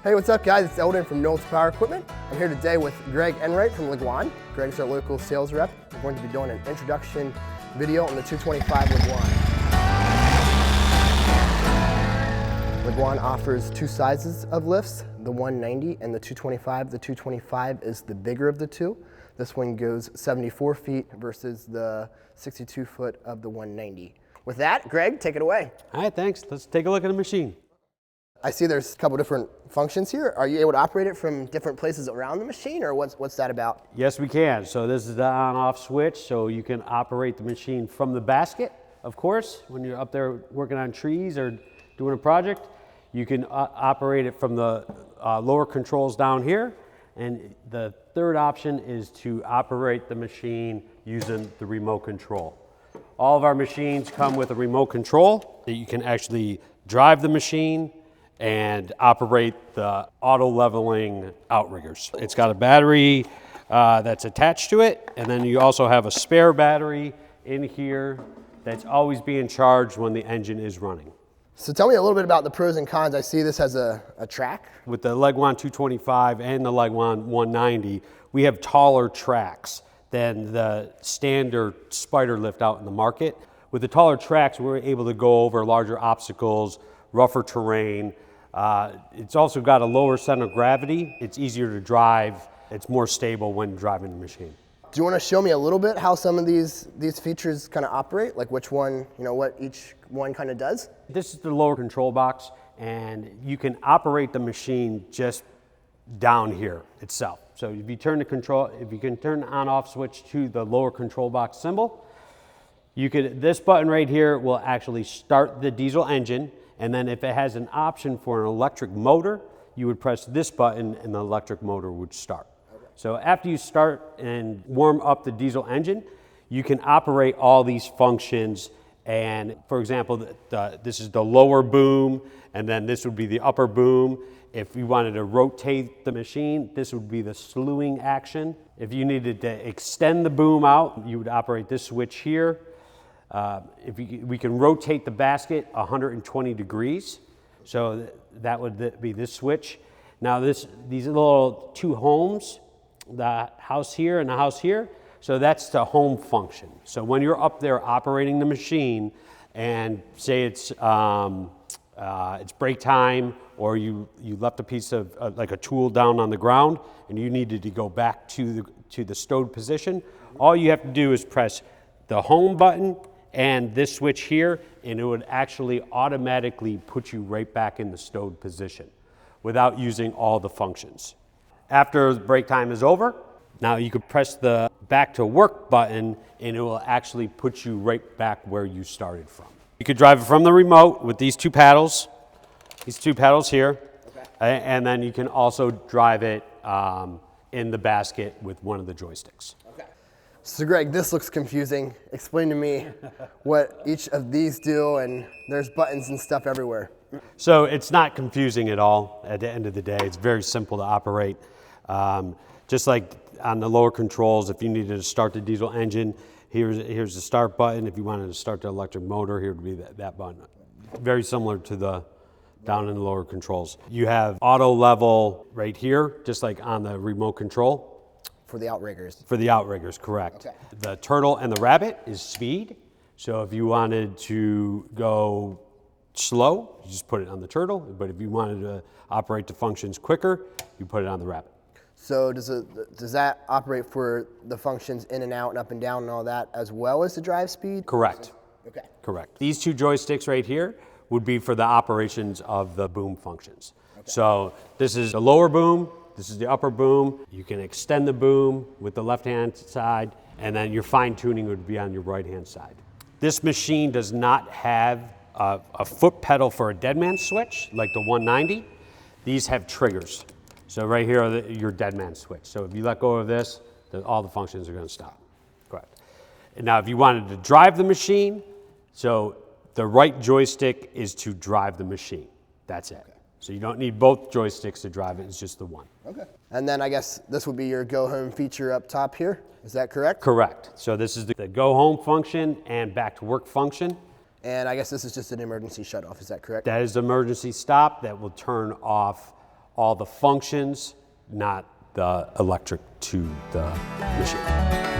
Hey, what's up guys? It's Eldon from Knowles Power Equipment. I'm here today with Greg Enright from Leguan. Greg's our local sales rep. We're going to be doing an introduction video on the 225 Leguan. Leguan offers two sizes of lifts, the 190 and the 225. The 225 is the bigger of the two. This one goes 74 feet versus the 62 foot of the 190. With that, Greg, take it away. All right, thanks. Let's take a look at the machine. I see there's a couple different functions here. Are you able to operate it from different places around the machine, or what's that about? Yes, we can. So this is the on-off switch, so you can operate the machine from the basket, of course. When you're up there working on trees or doing a project, you can operate it from the lower controls down here. And the third option is to operate the machine using the remote control. All of our machines come with a remote control that you can actually drive the machine and operate the auto leveling outriggers. It's got a battery that's attached to it, and then you also have a spare battery in here that's always being charged when the engine is running. So tell me a little bit about the pros and cons. I see this has a track. With the Leguan 225 and the Leguan 190, we have taller tracks than the standard spider lift out in the market. With the taller tracks, we're able to go over larger obstacles, rougher terrain. It's also got a lower center of gravity. It's easier to drive. It's more stable when driving the machine. Do you want to show me a little bit how some of these features kind of operate? Like which one, what each one kind of does? This is the lower control box, and you can operate the machine just down here itself. So if you turn if you can turn the on-off switch to the lower control box symbol, this button right here will actually start the diesel engine. And then if it has an option for an electric motor, you would press this button and the electric motor would start. Okay. So after you start and warm up the diesel engine, you can operate all these functions. And for example, this is the lower boom, and then this would be the upper boom. If you wanted to rotate the machine, this would be the slewing action. If you needed to extend the boom out, you would operate this switch here. We can rotate the basket 120 degrees, so that would be this switch. Now these little two homes, the house here and the house here, so that's the home function. So when you're up there operating the machine, and say it's break time, or you left a piece of like a tool down on the ground, and you needed to go back to the stowed position, all you have to do is press the home button and this switch here, and it would actually automatically put you right back in the stowed position without using all the functions. After break time is over, now you could press the back to work button, and it will actually put you right back where you started from. You could drive it from the remote with these two paddles here, okay. And then you can also drive it in the basket with one of the joysticks. Okay. So Greg, this looks confusing. Explain to me what each of these do, and there's buttons and stuff everywhere. So it's not confusing at all at the end of the day. It's very simple to operate. Just like on the lower controls, if you needed to start the diesel engine, here's the start button. If you wanted to start the electric motor, here would be that button. Very similar to the down in the lower controls. You have auto level right here, just like on the remote control. For the outriggers. For the outriggers, correct. Okay. The turtle and the rabbit is speed. So if you wanted to go slow, you just put it on the turtle. But if you wanted to operate the functions quicker, you put it on the rabbit. So does that operate for the functions in and out and up and down and all that, as well as the drive speed? Correct. Okay. Correct. These two joysticks right here would be for the operations of the boom functions. Okay. So this is the lower boom. This is the upper boom. You can extend the boom with the left-hand side, and then your fine-tuning would be on your right-hand side. This machine does not have a foot pedal for a dead man switch like the 190. These have triggers. So right here are your dead man switch. So if you let go of this, all the functions are going to stop. Correct. And now if you wanted to drive the machine, so the right joystick is to drive the machine. That's it. Okay. So you don't need both joysticks to drive it, it's just the one. Okay. And then I guess this would be your go home feature up top here, is that correct? Correct. So this is the go home function and back to work function. And I guess this is just an emergency shut off, is that correct? That is the emergency stop that will turn off all the functions, not the electric to the machine.